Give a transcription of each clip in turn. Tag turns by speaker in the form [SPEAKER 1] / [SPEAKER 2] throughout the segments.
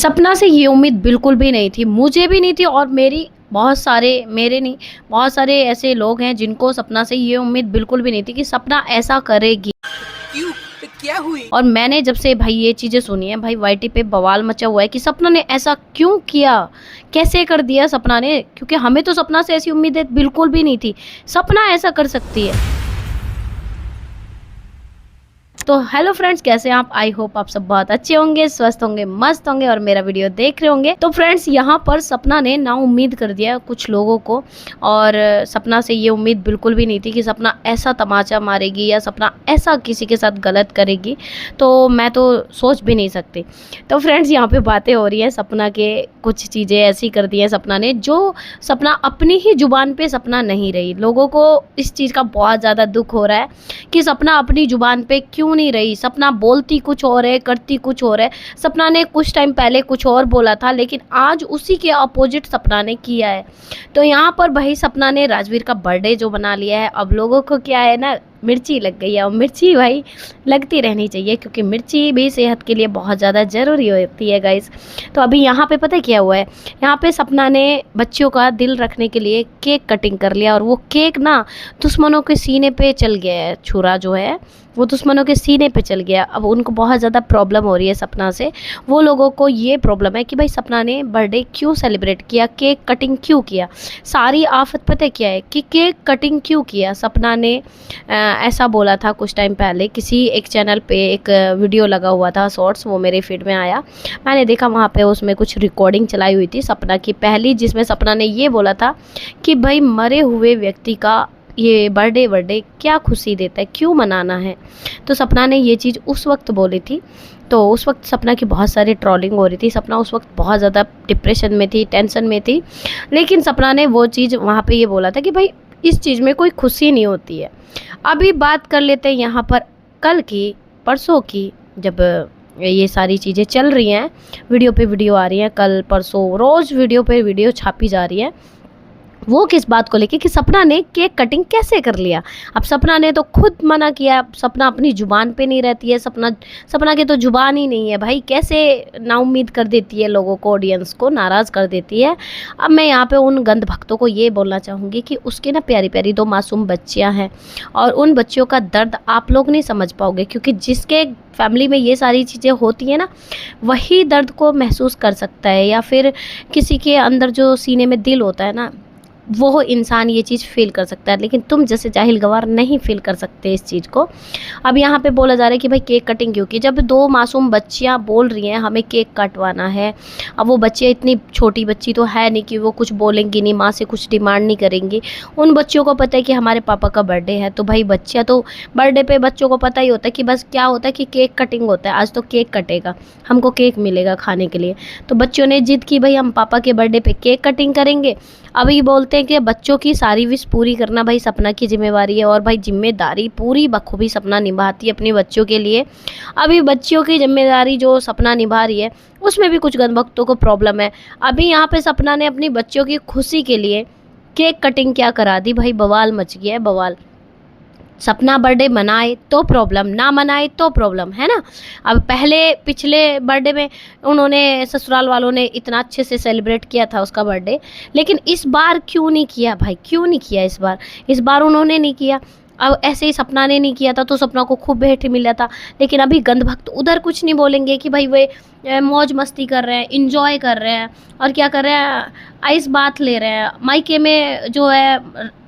[SPEAKER 1] सपना से ये उम्मीद बिल्कुल भी नहीं थी, मुझे भी नहीं थी और बहुत सारे ऐसे लोग हैं जिनको सपना से ये उम्मीद बिल्कुल भी नहीं थी कि सपना ऐसा करेगी।
[SPEAKER 2] क्यों? तो क्या हुई?
[SPEAKER 1] और मैंने जब से भाई ये चीज़ें सुनी है भाई, वाईटी पे बवाल मचा हुआ है कि सपना ने ऐसा क्यों किया, कैसे कर दिया सपना ने, क्योंकि हमें तो सपना से ऐसी उम्मीदें बिल्कुल भी नहीं थी, सपना ऐसा कर सकती है। तो हेलो फ्रेंड्स, कैसे हैं आप? आई होप आप सब बहुत अच्छे होंगे, स्वस्थ होंगे, मस्त होंगे और मेरा वीडियो देख रहे होंगे। तो फ्रेंड्स, यहाँ पर सपना ने ना उम्मीद कर दिया कुछ लोगों को, और सपना से ये उम्मीद बिल्कुल भी नहीं थी कि सपना ऐसा तमाचा मारेगी या सपना ऐसा किसी के साथ गलत करेगी, तो मैं तो सोच भी नहीं सकती। तो फ्रेंड्स, यहाँ पे बातें हो रही हैं सपना के, कुछ चीज़ें ऐसी कर दी हैं सपना ने जो सपना अपनी ही जुबान पे सपना नहीं रही। लोगों को इस चीज़ का बहुत ज़्यादा दुख हो रहा है कि सपना अपनी जुबान पे क्यों नहीं रही। सपना बोलती कुछ और है, करती कुछ और है। सपना ने कुछ टाइम पहले कुछ और बोला था, लेकिन आज उसी के अपोजिट सपना ने किया है। तो यहाँ पर भाई सपना ने राजवीर का बर्थडे जो बना लिया है, अब लोगों को क्या है ना, मिर्ची लग गई है। और मिर्ची भाई लगती रहनी चाहिए, क्योंकि मिर्ची भी सेहत के लिए बहुत ज़्यादा ज़रूरी होती है गाइस। तो अभी यहाँ पे पता क्या हुआ है, यहाँ पे सपना ने बच्चों का दिल रखने के लिए केक कटिंग कर लिया, और वो केक ना दुश्मनों के सीने पे चल गया है। छुरा जो है वो दुश्मनों के सीने पे चल गया। अब उनको बहुत ज़्यादा प्रॉब्लम हो रही है सपना से। वो लोगों को ये प्रॉब्लम है कि भाई सपना ने बर्थडे क्यों सेलिब्रेट किया, केक कटिंग क्यों किया। सारी आफत पता क्या है कि केक कटिंग क्यों किया। सपना ने ऐसा बोला था कुछ टाइम पहले, किसी एक चैनल पे एक वीडियो लगा हुआ था शॉर्ट्स, वो मेरे फीड में आया, मैंने देखा वहाँ पे उसमें कुछ रिकॉर्डिंग चलाई हुई थी सपना की पहली, जिसमें सपना ने ये बोला था कि भाई मरे हुए व्यक्ति का ये बर्थडे क्या खुशी देता है, क्यों मनाना है। तो सपना ने ये चीज़ उस वक्त बोली थी। तो उस वक्त सपना की बहुत सारी ट्रोलिंग हो रही थी। सपना उस वक्त बहुत ज़्यादा डिप्रेशन में थी, टेंशन में थी, लेकिन सपना ने वो चीज़ वहाँ पे ये बोला था कि भाई इस चीज़ में कोई खुशी नहीं होती है। अभी बात कर लेते हैं यहाँ पर कल की, परसों की, जब ये सारी चीज़ें चल रही हैं, वीडियो पे वीडियो आ रही हैं, कल परसों रोज़ वीडियो पे वीडियो छापी जा रही है। वो किस बात को लेके कि सपना ने केक कटिंग कैसे कर लिया। अब सपना ने तो खुद मना किया, सपना अपनी ज़ुबान पे नहीं रहती है। सपना की तो ज़ुबान ही नहीं है भाई, कैसे नाउम्मीद कर देती है लोगों को, ऑडियंस को नाराज़ कर देती है। अब मैं यहाँ पे उन गंध भक्तों को ये बोलना चाहूँगी कि उसके ना प्यारी प्यारी दो मासूम बच्चियाँ हैं, और उन बच्चियों का दर्द आप लोग नहीं समझ पाओगे, क्योंकि जिसके फैमिली में ये सारी चीज़ें होती हैं ना, वही दर्द को महसूस कर सकता है, या फिर किसी के अंदर जो सीने में दिल होता है ना, वो इंसान ये चीज़ फील कर सकता है। लेकिन तुम जैसे जाहिल गवार नहीं फील कर सकते इस चीज़ को। अब यहाँ पे बोला जा रहा है कि भाई केक कटिंग क्यों की, जब दो मासूम बच्चियाँ बोल रही हैं हमें केक कटवाना है। अब वो बच्चियाँ इतनी छोटी बच्ची तो है नहीं कि वो कुछ बोलेंगी नहीं, माँ से कुछ डिमांड नहीं करेंगी। उन बच्चियों को पता है कि हमारे पापा का बर्थडे है, तो भाई बच्चियाँ तो बर्थडे पे बच्चों को पता ही होता है कि बस क्या होता है कि केक कटिंग होता है, आज तो केक कटेगा, हमको केक मिलेगा खाने के लिए। तो बच्चों ने जिद की भाई हम पापा के बर्थडे पे केक कटिंग करेंगे। अभी बोलते हैं कि बच्चों की सारी विश पूरी करना भाई सपना की जिम्मेवारी है, और भाई जिम्मेदारी पूरी बखूबी सपना निभाती है अपने बच्चों के लिए। अभी बच्चियों की जिम्मेदारी जो सपना निभा रही है, उसमें भी कुछ गंदभक्तों को प्रॉब्लम है। अभी यहाँ पे सपना ने अपनी बच्चों की खुशी के लिए केक कटिंग क्या करा दी भाई, बवाल मच गया है, बवाल। सपना बर्थडे मनाए तो प्रॉब्लम, ना मनाए तो प्रॉब्लम है ना। अब पिछले बर्थडे में उन्होंने, ससुराल वालों ने इतना अच्छे से सेलिब्रेट किया था उसका बर्थडे, लेकिन इस बार क्यों नहीं किया भाई, क्यों नहीं किया इस बार उन्होंने नहीं किया। अब ऐसे ही सपना ने नहीं किया था तो सपना को खूब भेंट मिला था, लेकिन अभी गंधभक्त उधर कुछ नहीं बोलेंगे कि भाई वे मौज मस्ती कर रहे हैं, इंजॉय कर रहे हैं, और क्या कर रहे हैं, आइस बात ले रहे हैं। मायके में जो है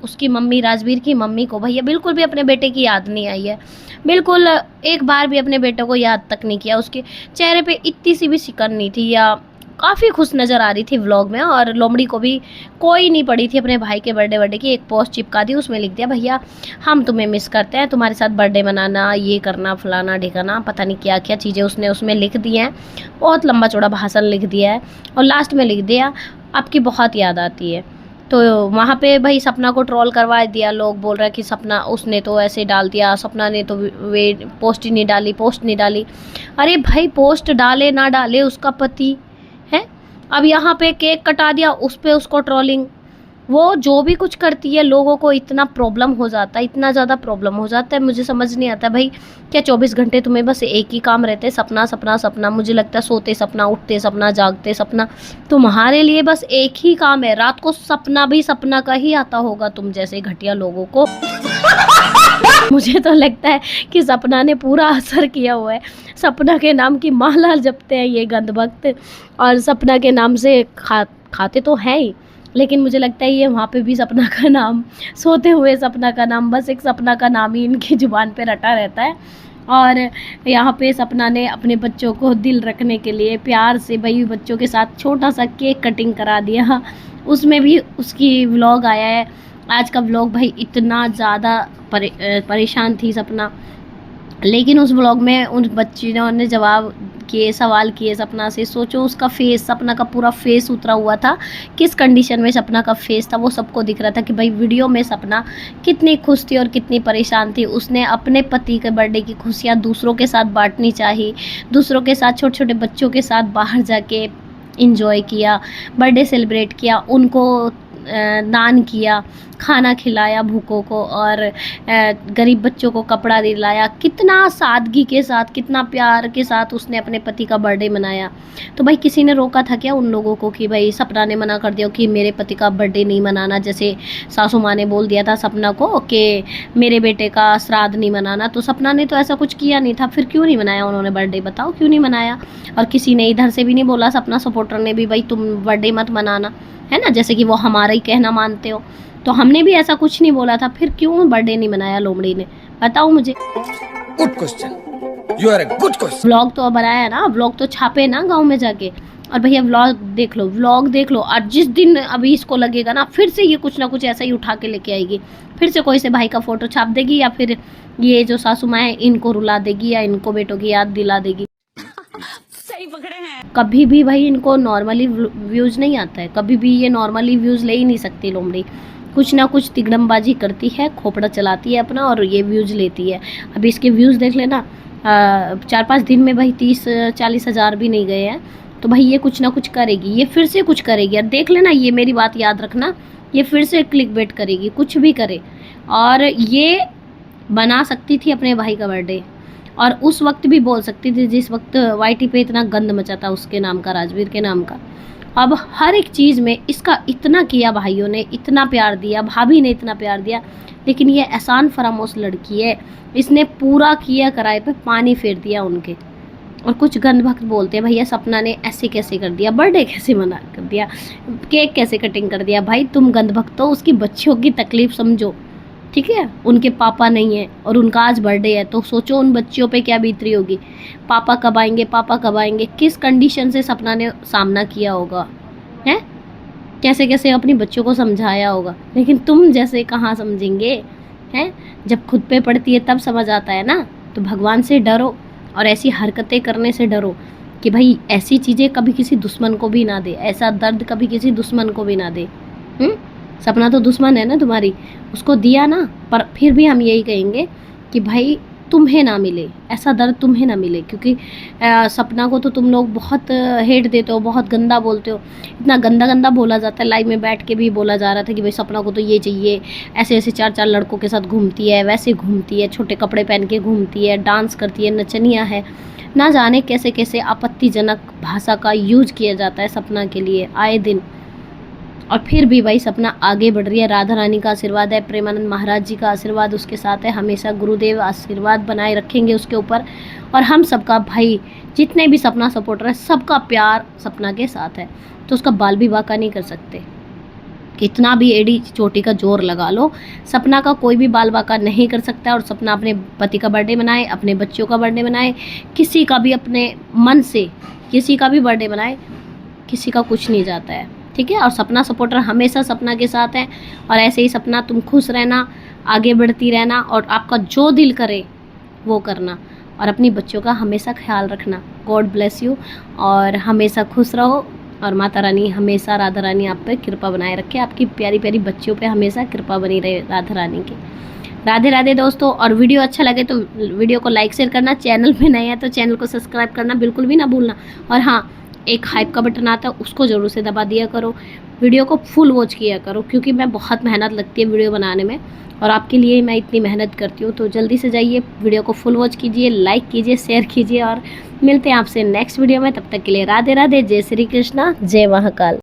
[SPEAKER 1] उसकी मम्मी, राजवीर की मम्मी को भैया बिल्कुल भी अपने बेटे की याद नहीं आई है, बिल्कुल एक बार भी अपने बेटे को याद तक नहीं किया। उसके चेहरे पे इतनी सी भी सिकन नहीं थी, या काफ़ी खुश नज़र आ रही थी व्लॉग में। और लोमड़ी को भी कोई नहीं पड़ी थी अपने भाई के बर्थडे की, एक पोस्ट चिपका दी, उसमें लिख दिया भैया हम तुम्हें मिस करते हैं, तुम्हारे साथ बर्थडे मनाना, ये करना, फलाना ढिकाना, पता नहीं क्या क्या चीज़ें उसने उसमें लिख दी हैं। बहुत लंबा चौड़ा भाषण लिख दिया है, और लास्ट में लिख दिया आपकी बहुत याद आती है। तो वहाँ पे भाई सपना को ट्रोल करवा दिया, लोग बोल रहे हैं कि सपना, उसने तो ऐसे डाल दिया, सपना ने तो वे पोस्ट नहीं डाली। अरे भाई पोस्ट डाले ना डाले उसका पति है। अब यहाँ पे केक कटा दिया, उस पे उसको ट्रोलिंग, वो जो भी कुछ करती है लोगों को इतना प्रॉब्लम हो जाता है, इतना ज़्यादा प्रॉब्लम हो जाता है। मुझे समझ नहीं आता भाई, क्या 24 घंटे तुम्हें बस एक ही काम रहते हैं, सपना सपना सपना। मुझे लगता है सोते सपना, उठते सपना, जागते सपना। तुम्हारे लिए बस एक ही काम है, रात को सपना भी सपना का ही आता होगा तुम जैसे घटिया लोगों को। मुझे तो लगता है कि सपना ने पूरा असर किया हुआ है। सपना के नाम की माला जपते हैं ये गंदभक्त, और सपना के नाम से खाते तो हैं ही, लेकिन मुझे लगता है ये वहाँ पे भी सपना का नाम, सोते हुए सपना का नाम, बस एक सपना का नाम ही इनकी ज़ुबान पे रटा रहता है। और यहाँ पे सपना ने अपने बच्चों को दिल रखने के लिए प्यार से भाई बच्चों के साथ छोटा सा केक कटिंग करा दिया। उसमें भी उसकी व्लॉग आया है। आज का व्लॉग भाई इतना ज़्यादा परेशान थी सपना, लेकिन उस व्लॉग में उन बच्चियों ने जवाब किए, सवाल किए सपना से। सोचो उसका फेस, सपना का पूरा फेस उतरा हुआ था, किस कंडीशन में सपना का फेस था वो सबको दिख रहा था कि भाई वीडियो में सपना कितनी खुश थी और कितनी परेशान थी। उसने अपने पति के बर्थडे की खुशियाँ दूसरों के साथ बांटनी चाहिए, दूसरों के साथ, छोटे छोटे बच्चों के साथ बाहर जाके इंजॉय किया, बर्थडे सेलिब्रेट किया, उनको दान किया, खाना खिलाया भूखों को, और गरीब बच्चों को कपड़ा दिलाया। कितना सादगी के साथ, कितना प्यार के साथ उसने अपने पति का बर्थडे मनाया। तो भाई किसी ने रोका था क्या उन लोगों को कि भाई सपना ने मना कर दिया कि मेरे पति का बर्थडे नहीं मनाना, जैसे सासू माँ ने बोल दिया था सपना को कि मेरे बेटे का श्राद्ध नहीं मनाना। तो सपना ने तो ऐसा कुछ किया नहीं था, फिर क्यों नहीं मनाया उन्होंने बर्थडे, बताओ क्यों नहीं मनाया। और किसी ने इधर से भी नहीं बोला, सपना सपोर्टर ने भी, भाई तुम बर्थडे मत मनाना, है ना, जैसे कि वो हमारा ही कहना मानते हो। तो हमने भी ऐसा कुछ नहीं बोला था, फिर क्यों बर्थडे नहीं मनाया लोमड़ी ने, बताओ मुझे।
[SPEAKER 2] Good question, you are a good question.
[SPEAKER 1] Vlog तो बनाया ना, व्लॉग तो छापे ना गांव में जाके। और भैया व्लॉग देख लो, व्लॉग देख लो। और जिस दिन अभी इसको लगेगा ना, फिर से ये कुछ ना कुछ ऐसा ही उठा के लेके आएगी, फिर से कोई से भाई का फोटो छाप देगी, या फिर ये जो सासू माँ है इनको रुला देगी, या इनको बेटों की याद दिला देगी।
[SPEAKER 3] सही पकड़े हैं।
[SPEAKER 1] कभी भी भाई इनको नॉर्मली व्यूज़ नहीं आता है, कभी भी ये नॉर्मली व्यूज़ ले ही नहीं सकती लोमड़ी। कुछ ना कुछ तिगड़मबाजी करती है, खोपड़ा चलाती है अपना, और ये व्यूज़ लेती है। अभी इसके व्यूज़ देख लेना, 4-5 दिन में भाई 30-40 हज़ार भी नहीं गए हैं। तो भाई ये कुछ ना कुछ करेगी, ये फिर से कुछ करेगी। और देख लेना, ये मेरी बात याद रखना, ये फिर से क्लिकबेट करेगी, कुछ भी करे। और ये बना सकती थी अपने भाई का बर्थडे, और उस वक्त भी बोल सकती थी जिस वक्त वाईटी पे इतना गंद मचा था उसके नाम का, राजवीर के नाम का। अब हर एक चीज़ में इसका इतना किया, भाइयों ने इतना प्यार दिया, भाभी ने इतना प्यार दिया, लेकिन ये एहसान फरामोश लड़की है, इसने पूरा किया कराए पे पानी फेर दिया उनके। और कुछ गंदभक्त बोलते हैं भैया सपना ने ऐसे कैसे कर दिया, बर्थडे कैसे मना कर दिया, केक कैसे कटिंग कर दिया। भाई तुम गंदभक्त हो, उसकी बच्चियों की तकलीफ समझो, ठीक है। उनके पापा नहीं है और उनका आज बर्थडे है, तो सोचो उन बच्चियों पे क्या बीत रही होगी। पापा कब आएंगे, पापा कब आएंगे, किस कंडीशन से सपना ने सामना किया होगा, हैं, कैसे कैसे अपनी बच्चों को समझाया होगा। लेकिन तुम जैसे कहाँ समझेंगे, हैं, जब खुद पे पड़ती है तब समझ आता है ना। तो भगवान से डरो और ऐसी हरकतें करने से डरो कि भाई ऐसी चीज़ें कभी किसी दुश्मन को भी ना दे, ऐसा दर्द कभी किसी दुश्मन को भी ना दे। सपना तो दुश्मन है ना तुम्हारी, उसको दिया ना, पर फिर भी हम यही कहेंगे कि भाई तुम्हें ना मिले, ऐसा दर्द तुम्हें ना मिले। क्योंकि सपना को तो तुम लोग बहुत हेट देते हो, बहुत गंदा बोलते हो, इतना गंदा गंदा बोला जाता है। लाइव में बैठ के भी बोला जा रहा था कि भाई सपना को तो ये चाहिए, ऐसे ऐसे 4-4 लड़कों के साथ घूमती है, वैसे घूमती है, छोटे कपड़े पहन के घूमती है, डांस करती है, नचनिया है, ना जाने कैसे कैसे आपत्तिजनक भाषा का यूज किया जाता है सपना के लिए आए दिन। और फिर भी भाई सपना आगे बढ़ रही है। राधा रानी का आशीर्वाद है, प्रेमानंद महाराज जी का आशीर्वाद उसके साथ है, हमेशा गुरुदेव आशीर्वाद बनाए रखेंगे उसके ऊपर। और हम सबका भाई जितने भी सपना सपोर्टर है, सबका प्यार सपना के साथ है। तो उसका बाल भी बाका नहीं कर सकते, कितना भी एडी चोटी का जोर लगा लो, सपना का कोई भी बाल बाका नहीं कर सकता। और सपना अपने पति का बर्थडे मनाए, अपने बच्चों का बर्थडे मनाए, किसी का भी अपने मन से किसी का भी बर्थडे मनाए, किसी का कुछ नहीं जाता है, ठीक है। और सपना सपोर्टर हमेशा सपना के साथ है। और ऐसे ही सपना तुम खुश रहना, आगे बढ़ती रहना, और आपका जो दिल करे वो करना, और अपनी बच्चों का हमेशा ख्याल रखना। गॉड ब्लेस यू, और हमेशा खुश रहो। और माता रानी हमेशा, राधा रानी आप पे कृपा बनाए रखे, आपकी प्यारी प्यारी बच्चियों पे हमेशा कृपा बनी रहे राधा रानी की। राधे राधे दोस्तों। और वीडियो अच्छा लगे तो वीडियो को लाइक शेयर करना, चैनल पे नए हैं तो चैनल को सब्सक्राइब करना बिल्कुल भी ना भूलना। और हाँ, एक हाइप का बटन आता है, उसको ज़रूर से दबा दिया करो। वीडियो को फुल वॉच किया करो, क्योंकि मैं बहुत मेहनत लगती है वीडियो बनाने में और आपके लिए मैं इतनी मेहनत करती हूँ। तो जल्दी से जाइए, वीडियो को फुल वॉच कीजिए, लाइक कीजिए, शेयर कीजिए और मिलते हैं आपसे नेक्स्ट वीडियो में। तब तक के लिए राधे राधे, जय श्री कृष्णा, जय महाकाल।